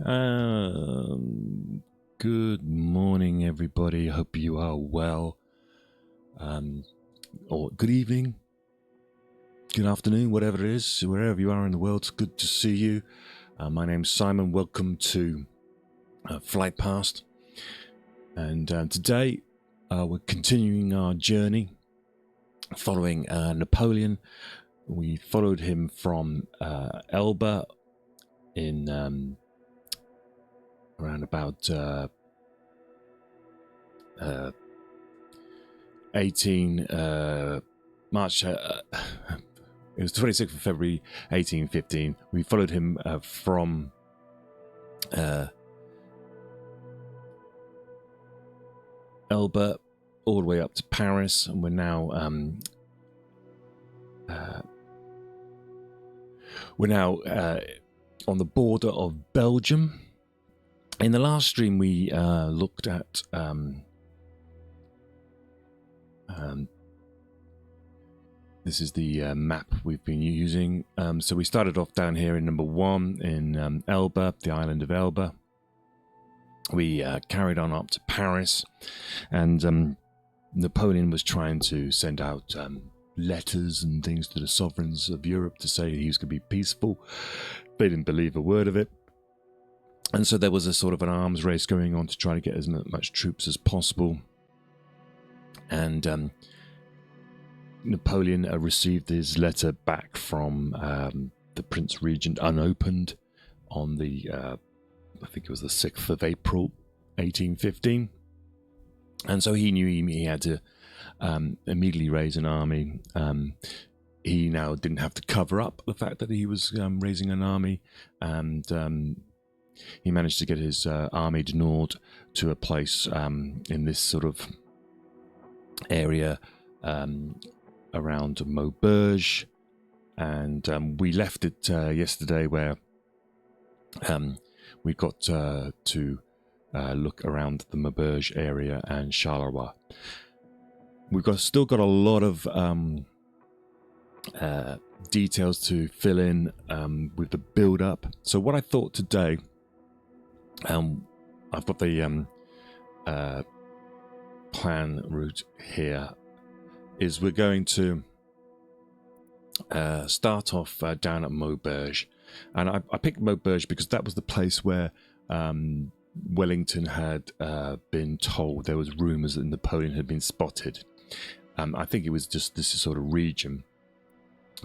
Good morning, everybody. Hope you are well. Or good evening, good afternoon, whatever it is, wherever you are in the world. It's good to see you. My name's Simon. Welcome to Flight Past. And today we're continuing our journey following Napoleon. We followed him from Elba in around about 18 March. It was 26th of February 1815. We followed him from Elba all the way up to Paris, and we're now on the border of Belgium. In the last stream, we looked at this is the map we've been using. So we started off down here in number 1 in Elba, the island of Elba. We carried on up to Paris, and Napoleon was trying to send out letters and things to the sovereigns of Europe to say he was going to be peaceful. They didn't believe a word of it. And so there was a sort of an arms race going on to try to get as much troops as possible. And Napoleon received his letter back from the Prince Regent unopened on the, I think it was the 6th of April, 1815. And so he knew he had to immediately raise an army. He now didn't have to cover up the fact that he was raising an army, and he managed to get his army north to a place in this sort of area around Mauberge, and we left it yesterday where we got to look around the Mauberge area and Charleroi. We've still got a lot of details to fill in with the build-up. So what I thought today, I've got the plan route here, is we're going to start off down at Mauberge. And I picked Mauberge because that was the place where Wellington had been told there was rumours that Napoleon had been spotted. I think it was just this sort of region.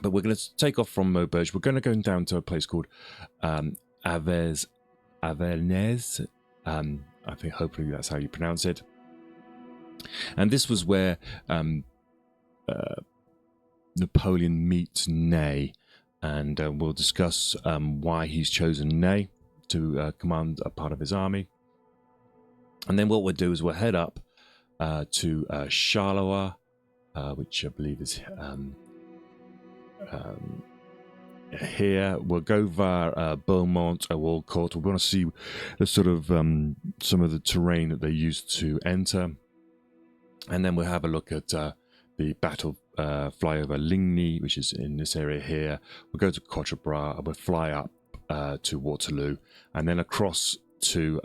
But we're going to take off from Mauberge. We're going to go down to a place called Avesnes. I think hopefully that's how you pronounce it. And this was where Napoleon meets Ney. And we'll discuss why he's chosen Ney to command a part of his army. And then what we'll do is we'll head up to Charleroi, which I believe is here. We'll go via Beaumont and Walcourt. We're going to see the sort of some of the terrain that they used to enter. And then we'll have a look at the battle fly over Ligny, which is in this area here. We'll go to Courtrai, we'll fly up to Waterloo, and then across to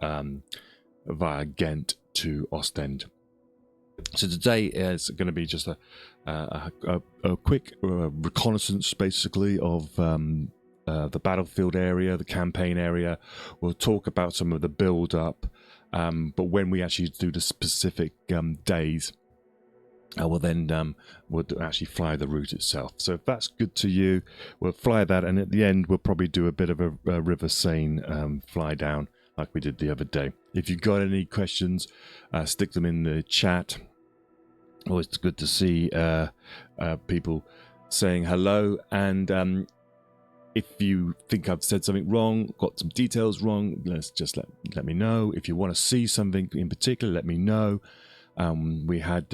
via Ghent to Ostend. So today is going to be just a quick reconnaissance, basically, of the battlefield area, the campaign area. We'll talk about some of the build-up, but when we actually do the specific days, we'll actually fly the route itself. So if that's good to you, we'll fly that, and at the end we'll probably do a bit of a River Seine fly down like we did the other day. If you've got any questions, stick them in the chat. Always good to see people saying hello, and if you think I've said something wrong, got some details wrong, just let me know. If you want to see something in particular, let me know. We had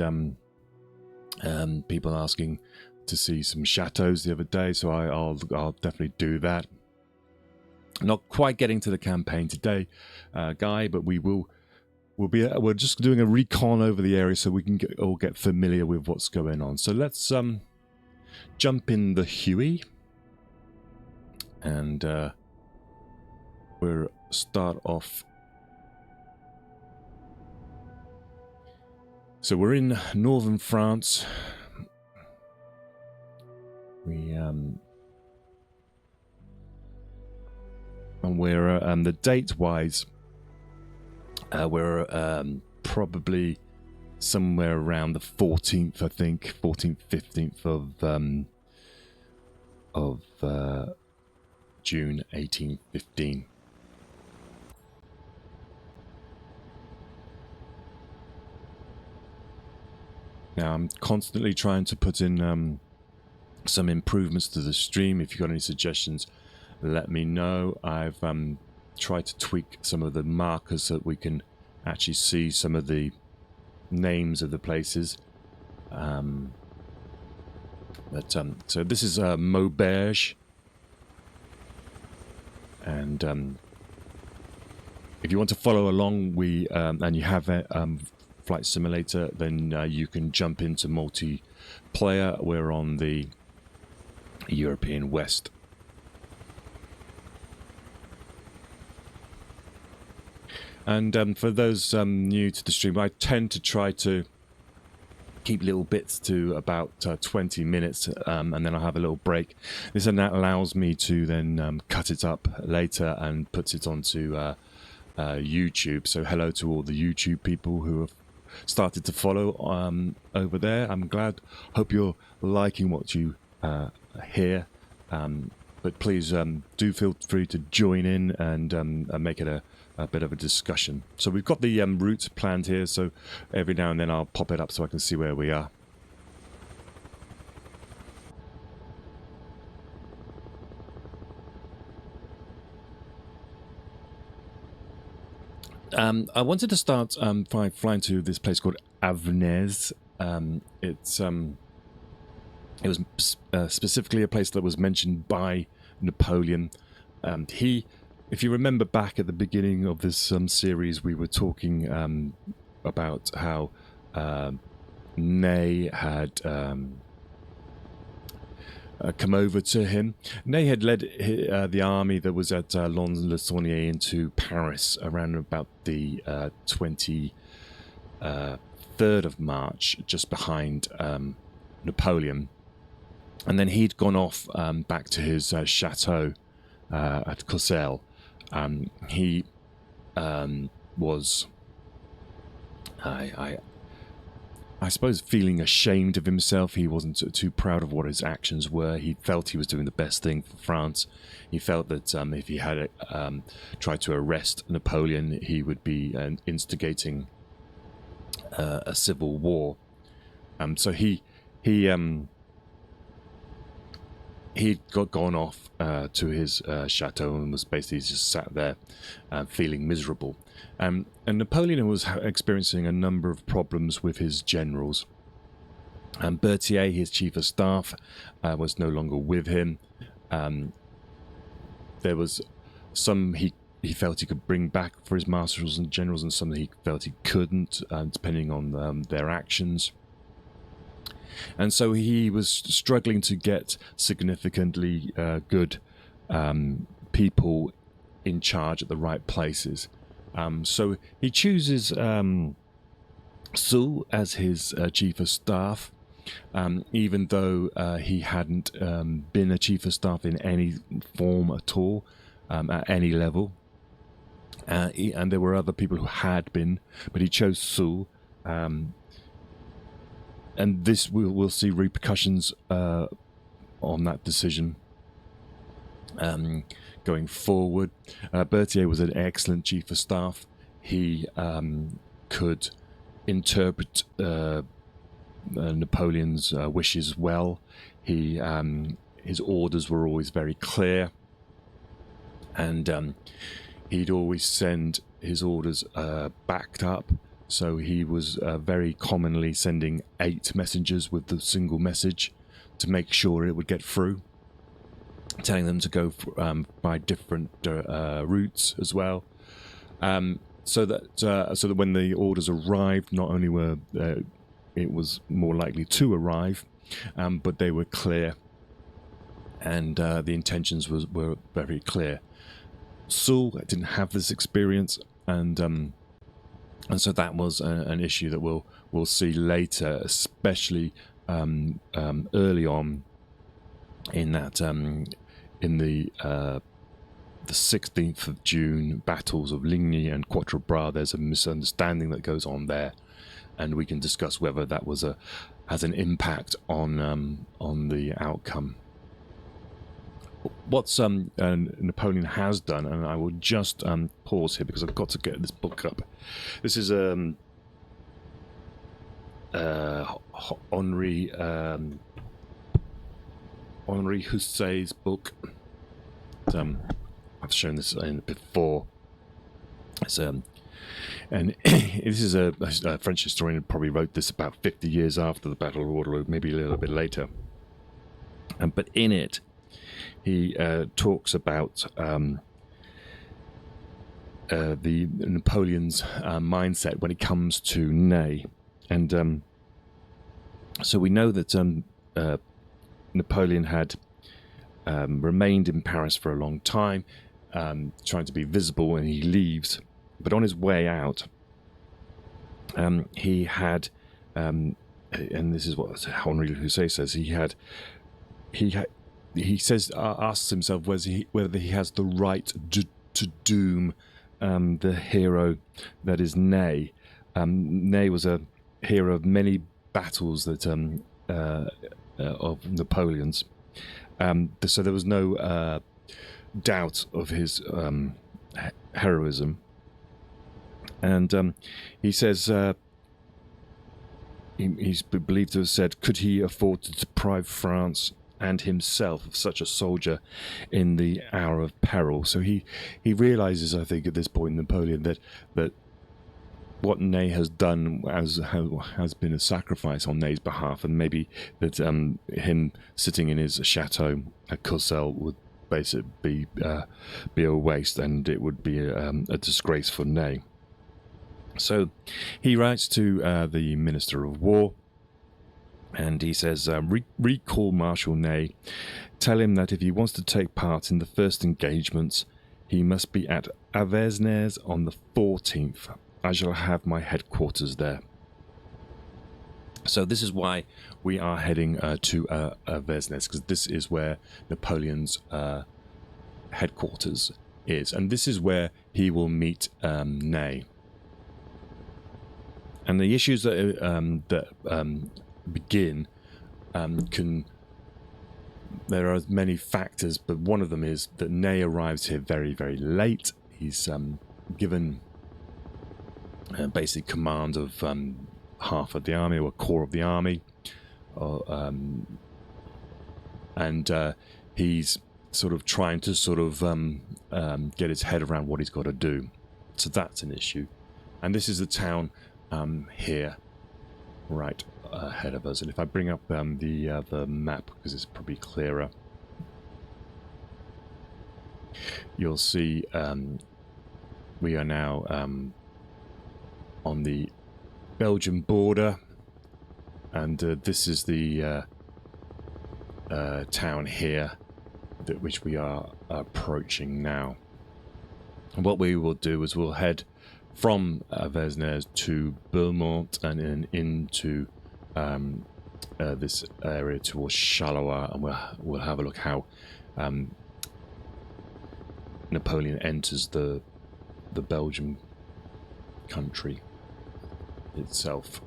people asking to see some chateaus the other day, so I'll definitely do that. Not quite getting to the campaign today, Guy, but we're just doing a recon over the area so we can all get familiar with what's going on. So let's jump in the Huey and we'll start off. So we're in northern France. And we're the date-wise, we're probably somewhere around the 14th, I think, 14th, 15th of June 1815. Now I'm constantly trying to put in some improvements to the stream. If you've got any suggestions, let me know. I've tried to tweak some of the markers so that we can actually see some of the names of the places. So this is Mauberge, and if you want to follow along, and you have a Flight Simulator, then you can jump into multiplayer. We're on the European West. And for those new to the stream, I tend to try to keep little bits to about 20 minutes, and then I'll have a little break. This allows me to then cut it up later and put it onto YouTube. So hello to all the YouTube people who have started to follow over there. I'm glad. Hope you're liking what you hear. But please do feel free to join in and make it a bit of a discussion. So we've got the route planned here, so every now and then I'll pop it up so I can see where we are. I wanted to start by flying to this place called Avesnes. It was specifically a place that was mentioned by Napoleon. If you remember back at the beginning of this series, we were talking about how Ney had come over to him. Ney had led the army that was at Lons-le-Saunier into Paris around about the 23rd of March, just behind Napoleon. And then he'd gone off back to his chateau at Coastlines. He was, I suppose, feeling ashamed of himself. He wasn't too proud of what his actions were. He felt he was doing the best thing for France. He felt that if he had tried to arrest Napoleon, he would be instigating a civil war. So he'd gone off to his chateau and was basically just sat there feeling miserable. And Napoleon was experiencing a number of problems with his generals. Berthier, his chief of staff, was no longer with him. There was some he felt he could bring back for his marshals and generals, and some that he felt he couldn't, depending on their actions. And so he was struggling to get significantly good people in charge at the right places. So he chooses Soult as his chief of staff, even though he hadn't been a chief of staff in any form at all, at any level. And there were other people who had been, but he chose Soult. And this we'll see repercussions on that decision going forward. Berthier was an excellent chief of staff. He could interpret Napoleon's wishes well. His orders were always very clear, and he'd always send his orders backed up. So he was very commonly sending 8 messengers with the single message to make sure it would get through, telling them to go by different routes as well, so that when the orders arrived, not only were it was more likely to arrive, but they were clear, and the intentions were very clear. Soule didn't have this experience, and so that was an issue that we'll see later, especially early on in that in the 16th of June battles of Ligny and Quatre Bras. There's a misunderstanding that goes on there, and we can discuss whether that was has an impact on the outcome. What Napoleon has done, and I will just pause here because I've got to get this book up. This is Henri Houssaye's book. I've shown this before. It's and this is a French historian who probably wrote this about 50 years after the Battle of Waterloo, maybe a little bit later. But in it, he talks about the Napoleon's mindset when it comes to Ney, and so we know that Napoleon had remained in Paris for a long time, trying to be visible, and he leaves. But on his way out, he had, and this is what Henri Houssaye says, he says, asks himself whether he has the right to doom the hero that is Ney. Ney was a hero of many battles that of Napoleon's. So there was no doubt of his heroism. And he says, he's believed to have said, could he afford to deprive France and himself of such a soldier in the hour of peril? So he realizes, I think, at this point, Napoleon, that what Ney has done has been a sacrifice on Ney's behalf, and maybe that him sitting in his chateau at Courcelles would basically be a waste, and it would be a disgrace for Ney. So he writes to the Minister of War, and he says, recall Marshal Ney, tell him that if he wants to take part in the first engagements, he must be at Avesnes on the 14th. I shall have my headquarters there. So this is why we are heading to Avesnes, because this is where Napoleon's headquarters is, and this is where he will meet Ney. And the issues that begin there are many factors, but one of them is that Ney arrives here very, very late. He's given basic command of half of the army, or a core of the army, and he's sort of trying to get his head around what he's got to do. So that's an issue. And this is the town here, right ahead of us. And if I bring up the map, because it's probably clearer, you'll see we are now on the Belgian border, and this is the town here which we are approaching now. And what we will do is we'll head from Avesnes to Beaumont and then into this area towards Charleroi, and we'll have a look how Napoleon enters the Belgian country itself.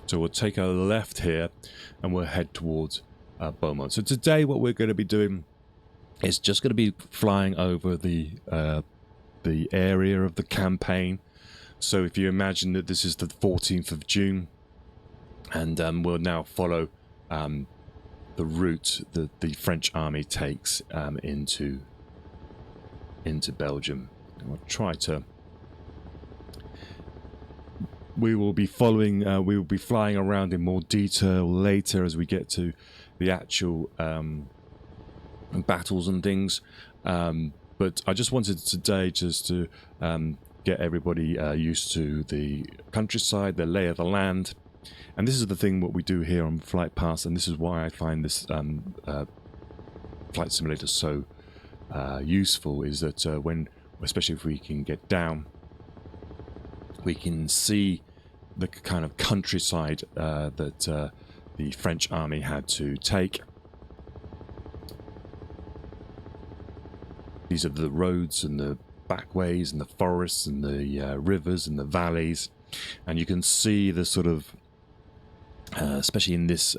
So we'll take a left here and we'll head towards Beaumont. So today what we're going to be doing is just going to be flying over the area of the campaign. So if you imagine that this is the 14th of June, and we'll now follow the route that the French army takes into Belgium. And we'll try to... We will be following, we will be flying around in more detail later as we get to the actual battles and things. But But I just wanted today just to get everybody used to the countryside, the lay of the land. And this is the thing what we do here on Flight Pass, and this is why I find this flight simulator so useful, is that especially if we can get down, we can see the kind of countryside that the French army had to take. These are the roads and the backways and the forests and the rivers and the valleys, and you can see the sort of, especially in this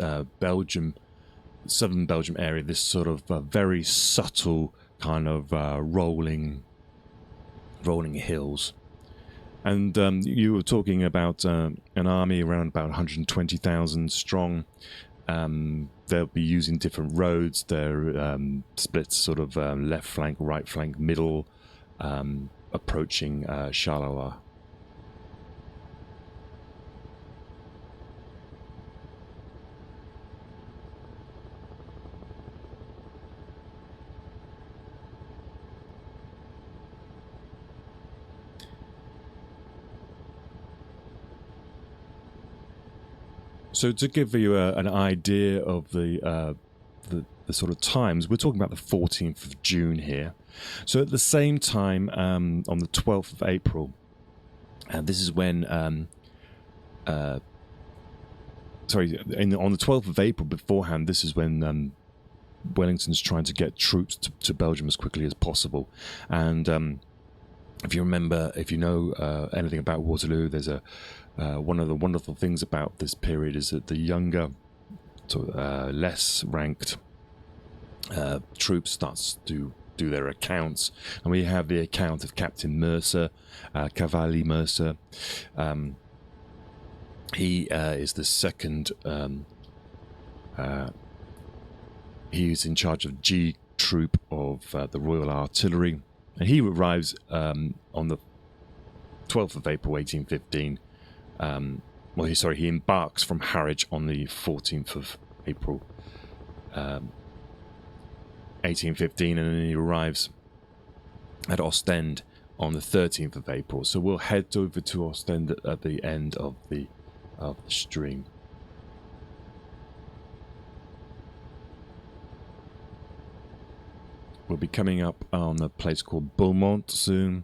southern Belgium area, this sort of very subtle kind of rolling hills. And you were talking about an army around about 120,000 strong. They'll be using different roads. They're split sort of left flank, right flank, middle, approaching Charleroi. So to give you an idea of the sort of times, we're talking about the 14th of June here. So at the same time, on the 12th of April, and this is when, on the 12th of April beforehand, this is when Wellington's trying to get troops to Belgium as quickly as possible. And if you remember, if you know anything about Waterloo, there's one of the wonderful things about this period is that the younger, less ranked troops starts to do their accounts, and we have the account of Captain Mercer, Cavalli Mercer. He is the second. He's in charge of G Troop of the Royal Artillery, and he arrives on the 12th of April, 1815. He embarks from Harwich on the 14th of April, 1815, and then he arrives at Ostend on the 13th of April. So we'll head over to Ostend at the end of the stream. We'll be coming up on a place called Beaumont soon.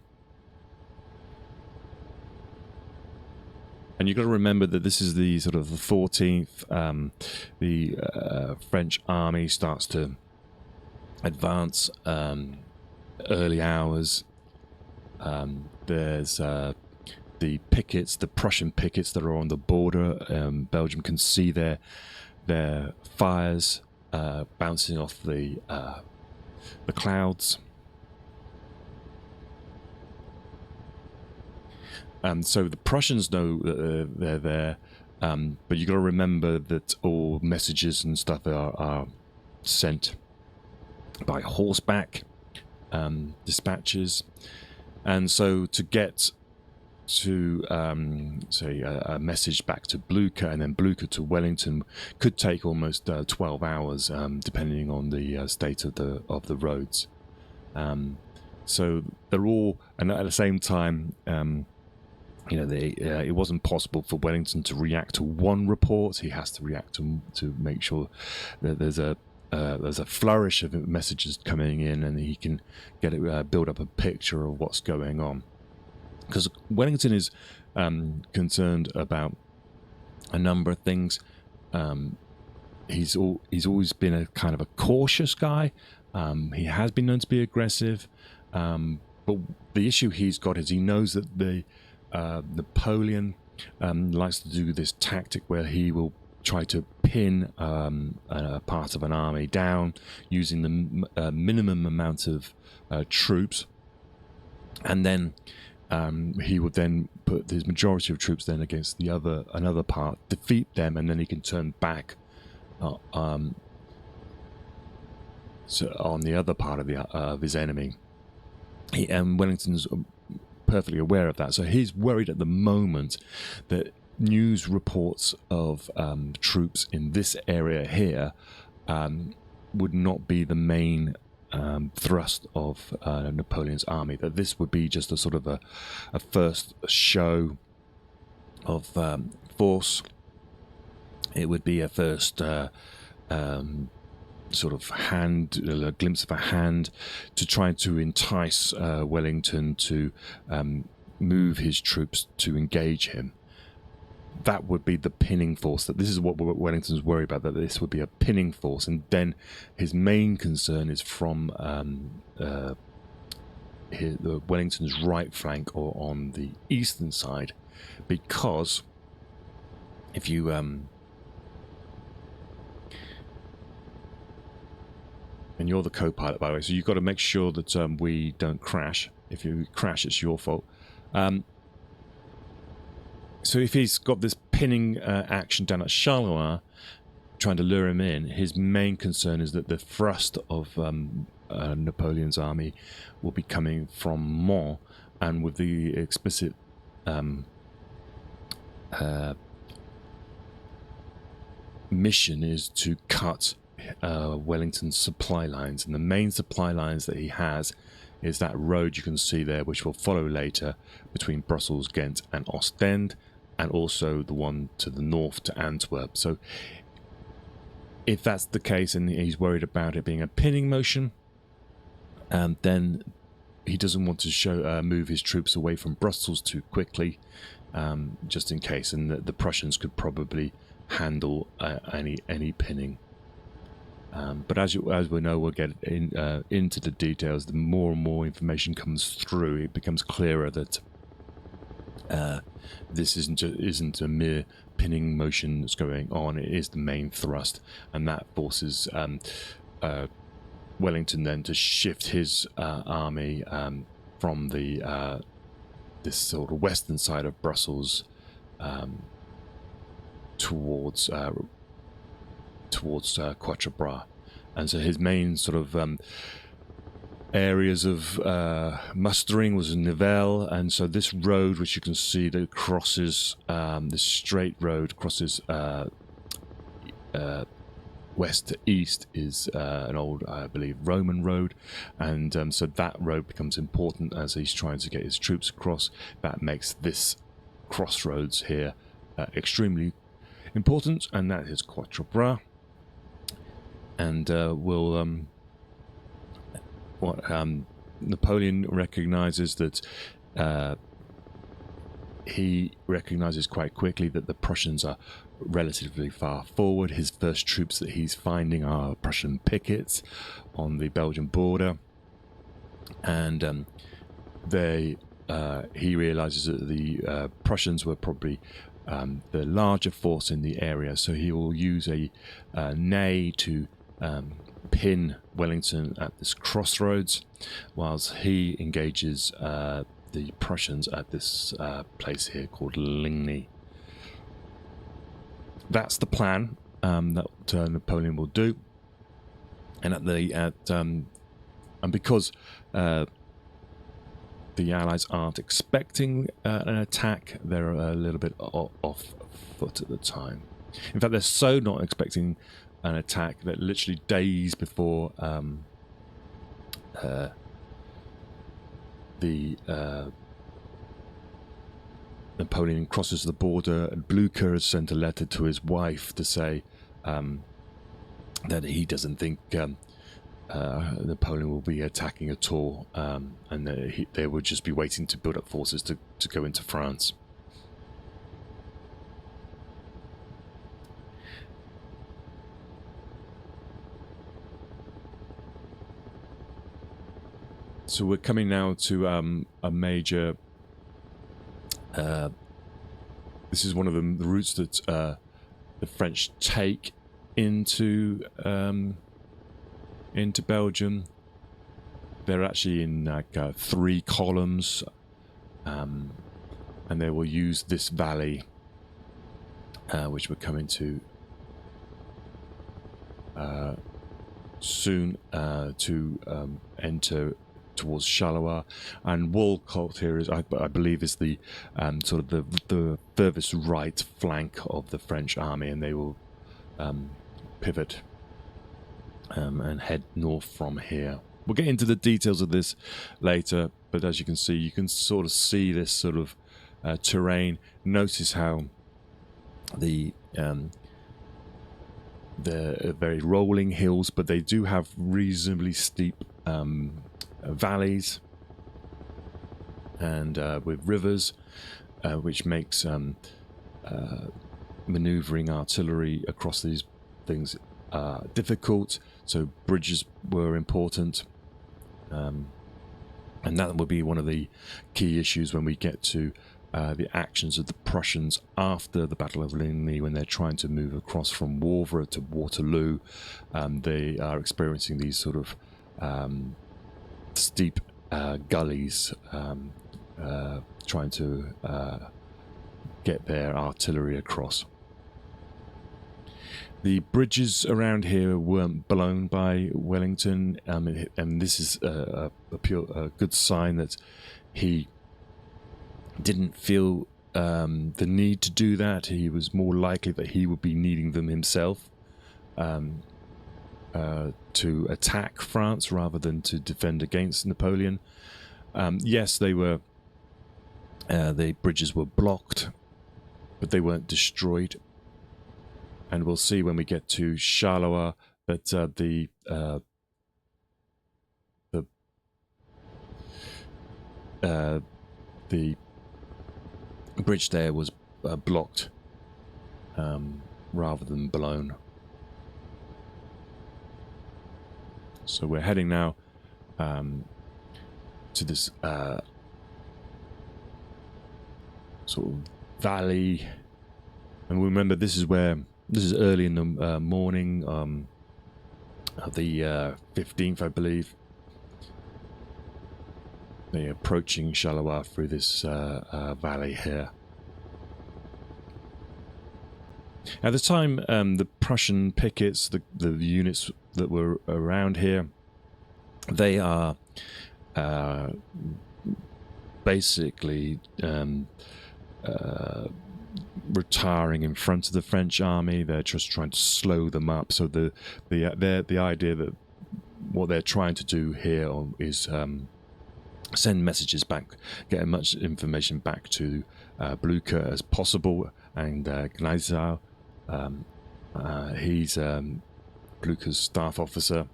And you've got to remember that this is the sort of the 14th. The French army starts to advance early hours. There's the pickets, the Prussian pickets that are on the border. Belgium can see their fires bouncing off the clouds. So the Prussians know that they're there, but you've got to remember that all messages and stuff are sent by horseback dispatches, and so to get to say a message back to Blucher and then Blucher to Wellington could take almost 12 hours, depending on the state of the roads. So they're all, and at the same time, it wasn't possible for Wellington to react to one report. He has to react to make sure that there's a flourish of messages coming in, and he can get it build up a picture of what's going on. Because Wellington is concerned about a number of things. He's always been a kind of a cautious guy. He has been known to be aggressive, but the issue he's got is he knows that the Napoleon likes to do this tactic where he will try to pin a part of an army down using the minimum amount of troops, and then he would then put his majority of troops then against another part, defeat them, and then he can turn back so on the other part of his enemy. And Wellington's perfectly aware of that, so he's worried at the moment that news reports of troops in this area here would not be the main thrust of Napoleon's army, that this would be just a sort of a first show of force. It would be a first sort of a glimpse of a hand to try to entice Wellington to move his troops to engage him. That would be the pinning force. That this is what Wellington's worried about, that this would be a pinning force. And then his main concern is from Wellington's right flank, or on the eastern side, because if you and you're the co-pilot, by the way, so you've got to make sure that we don't crash. If you crash, it's your fault. So if he's got this pinning action down at Charleroi, trying to lure him in, his main concern is that the thrust of Napoleon's army will be coming from Mons, and with the explicit mission is to cut Wellington's supply lines. And the main supply lines that he has is that road you can see there, which we'll follow later, between Brussels, Ghent and Ostend, and also the one to the north to Antwerp. So if that's the case and he's worried about it being a pinning motion, then he doesn't want to move his troops away from Brussels too quickly, just in case, and the Prussians could probably handle any pinning. But as we know, we'll get into the details. The more and more information comes through, it becomes clearer that this isn't a mere pinning motion that's going on. It is the main thrust, and that forces Wellington then to shift his army from the this sort of western side of Brussels towards Quatre Bras. And so his main sort of areas of mustering was in Nivelles, and so this road, which you can see that crosses, this straight road crosses west to east, is an old, I believe, Roman road, and so that road becomes important as he's trying to get his troops across. That makes this crossroads here extremely important, and that is Quatre Bras. And Napoleon recognizes that he recognizes quite quickly that the Prussians are relatively far forward. His first troops that he's finding are Prussian pickets on the Belgian border, and he realizes that the Prussians were probably the larger force in the area, so he will use a ney to pin Wellington at this crossroads, whilst he engages the Prussians at this place here called Ligny. That's the plan that Napoleon will do, and and because the Allies aren't expecting an attack, they're a little bit off foot at the time. In fact, they're so not expecting an attack that literally days before Napoleon crosses the border, Blücher has sent a letter to his wife to say that he doesn't think Napoleon will be attacking at all, and they would just be waiting to build up forces to go into France. So we're coming now to a major. This is one of the routes that the French take into Belgium. They're actually in like 3 columns, and they will use this valley, which we're coming to soon, to enter towards Charleroi. And Walcourt here is, I believe, is the sort of the furthest right flank of the French army, and they will pivot and head north from here. We'll get into the details of this later, but as you can see, you can sort of see this sort of terrain. Notice how the very rolling hills, but they do have reasonably steep valleys and with rivers, which makes maneuvering artillery across these things difficult. So bridges were important, and that would be one of the key issues when we get to the actions of the Prussians after the Battle of Ligny, when they're trying to move across from Wavre to Waterloo. They are experiencing these sort of steep gullies, trying to get their artillery across. The bridges around here weren't blown by Wellington, and this is a good sign that he didn't feel the need to do that. He was more likely that he would be needing them himself to attack France rather than to defend against Napoleon. Yes, the bridges were blocked, but they weren't destroyed. And we'll see when we get to Charleroi that the bridge there was blocked rather than blown. So we're heading now to this sort of valley, and remember this is early in the morning of the 15th, I believe. They're approaching Charleroi through this valley here. At the time, the Prussian pickets, the units that were around here, they are basically retiring in front of the French army. They're just trying to slow them up. So the idea that what they're trying to do here is send messages back, get as much information back to Blücher as possible, and Gneisau, he's Blücher's staff officer,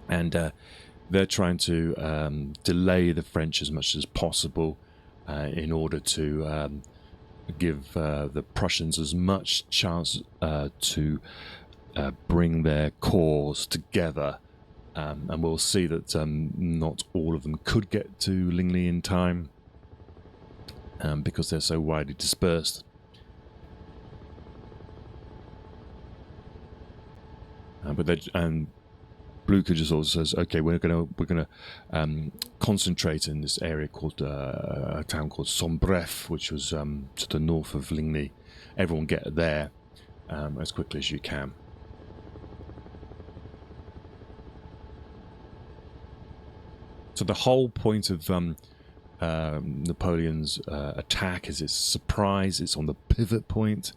and they're trying to delay the French as much as possible in order to give the Prussians as much chance to bring their corps together. And we'll see that not all of them could get to Ligny in time because they're so widely dispersed. And Blücher just also says, okay, we're gonna concentrate in this area called a town called Sombref, which was to the north of Ligny. Everyone get there as quickly as you can. So the whole point of Napoleon's attack is its surprise. It's on the pivot point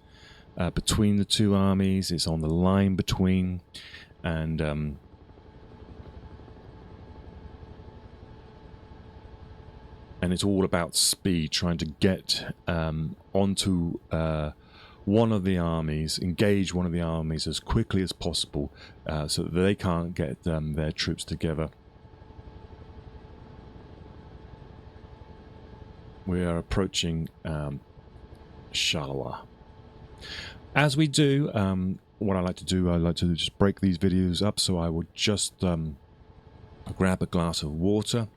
between the two armies. It's on the line between, and it's all about speed, trying to get onto one of the armies, engage one of the armies as quickly as possible so that they can't get their troops together. We are approaching Charleroi. As we do, what I like to do, I like to just break these videos up. So I will just grab a glass of water,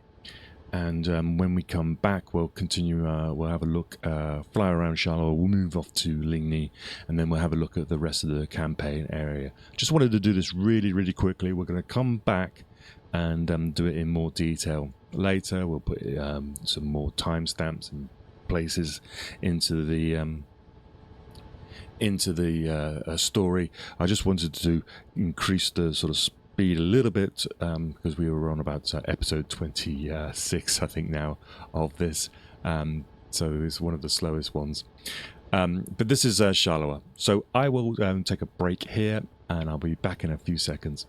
and when we come back, we'll continue. We'll have a look, fly around Charleroi. We'll move off to Ligny, and then we'll have a look at the rest of the campaign area. Just wanted to do this really, really quickly. We're going to come back and do it in more detail later. We'll put some more timestamps and places into the story. I just wanted to increase the sort of speed a little bit because we were on about episode 26, I think now, of this. So it's one of the slowest ones. But this is Charleroi. So I will take a break here, and I'll be back in a few seconds.